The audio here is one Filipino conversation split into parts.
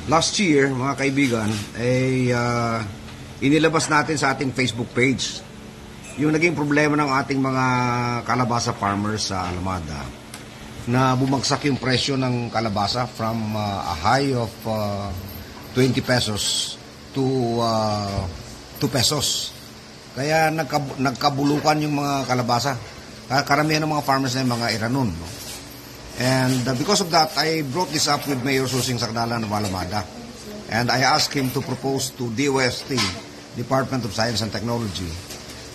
Last year, mga kaibigan, ay inilabas natin sa ating Facebook page yung naging problema ng ating mga kalabasa farmers sa Alamada, na bumagsak yung presyo ng kalabasa from a high of 20 pesos to 2 pesos. Kaya nagkabulukan yung mga kalabasa. Karamihan ng mga farmers na yung mga iranon, no? And because of that, I brought this up with Mayor Susing Sacdalan of Alamada. And I asked him to propose to DOST, Department of Science and Technology,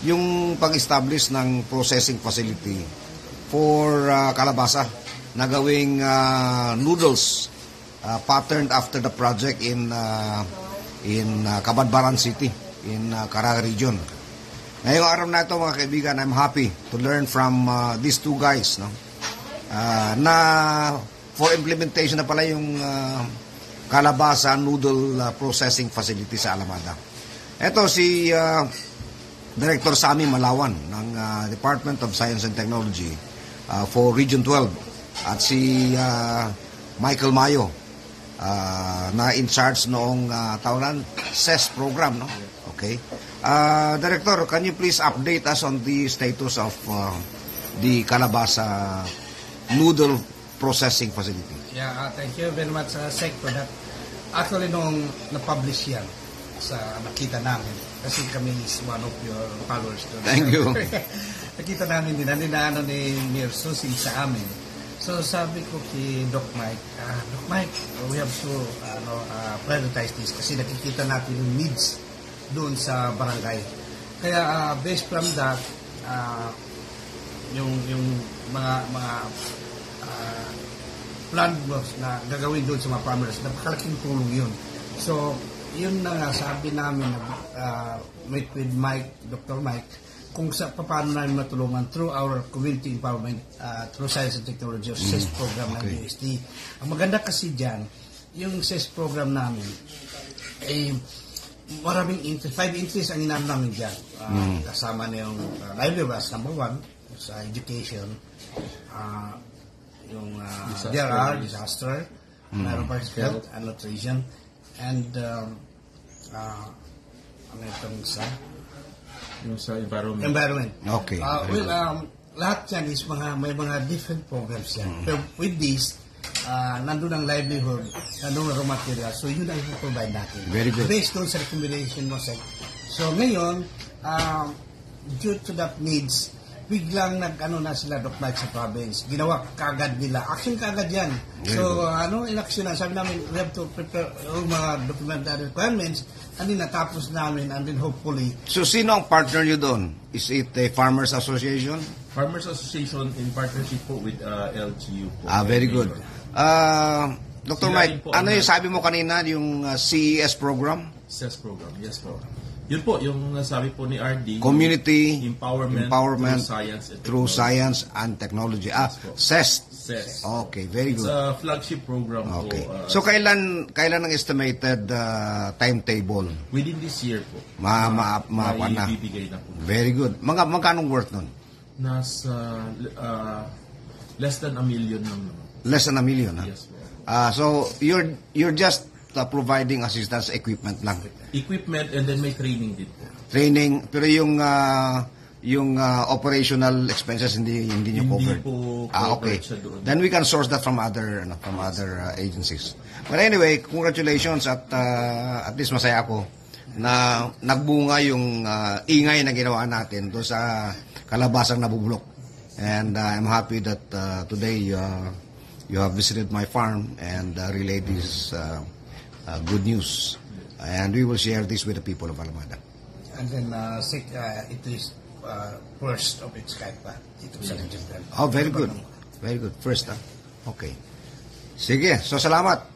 yung pag-establish ng processing facility for kalabasa na gawing noodles patterned after the project in Cabadbaran City in Caraga region. Ngayong araw na ito, mga kaibigan, I'm happy to learn from these two guys, no? Na for implementation na pala yung kalabasa noodle processing facility sa Alamada. Ito si Director Sammy Malawan ng Department of Science and Technology for Region 12 at si Michael Mayo na in charge noong tawanan CES program, no? Okay. Director, can you please update us on the status of the kalabasa noodle processing facility? Yeah, thank you very much, Sec, for that. Actually, nung na-publish yan, nakita namin, kasi kami is one of your followers. Thank you. Nakita namin din, nandinaano ni Mayor Susing sa amin. So sabi ko kay Doc Mike, we have to prioritize this kasi nakikita natin yung needs doon sa barangay. Kaya based from that, yung mga plan na gagawin doon sa mga farmers, napakalaking tulong yun. So, yun na nga sabi namin with Mike, Dr. Mike, kung paano namin matulungan through our community empowerment through science and technology or CES program ng DOST. Ang maganda kasi dyan, yung CES program namin, maraming interest, 5 interests ang inano namin dyan. Kasama na yung library as number 1, sa education, yung DRR, disaster, meron pa health and nutrition, and ano itong sa? Yung sa environment. Okay. Lahat yan is may mga different programs yan. Pero with this, nandun ang livelihood, nandun ang raw material, so yun ang provide natin. Very good. Based on sa recommendation mo, Sec. So ngayon, due to that needs, biglang na sila Doc Mike sa province. Ginawa kagad nila. Action kagad yan. So, in action na. Sabi namin, we have to prepare all mga documentary requirements and then natapos namin and then hopefully. So, sino ang partner nyo doon? Is it a Farmers Association? Farmers Association in partnership po with LGU po. Very good. Dr. Mike, ano yung sabi mo kanina, yung CES program? CES program, yes po. Yun po, yung nasabi po ni RD, Community Empowerment through Science and Technology. CES. CES. Okay, very good. It's a flagship program okay. po. So, kailan ang estimated timetable? Within this year po. Ibibigay na po. Very good. Magkanong worth nun? Nasa less than $1 million lang naman. Less than $1 million, ha? Yes po. So, you're just providing assistance equipment lang. Equipment and then may training din po. Training, pero yung operational expenses hindi niyo covered. Hindi po okay. Then we can source that from other agencies. But anyway, congratulations at least masaya ako na nagbunga yung ingay na ginawa natin doon sa kalabasang nabubulok. And I'm happy that today you have visited my farm and relayed this good news, and we will share this with the people of Alamada. And then, it is first of its kind pa dito sa Region 12. Oh, very good. Very good. First, Okay. Sige, so salamat.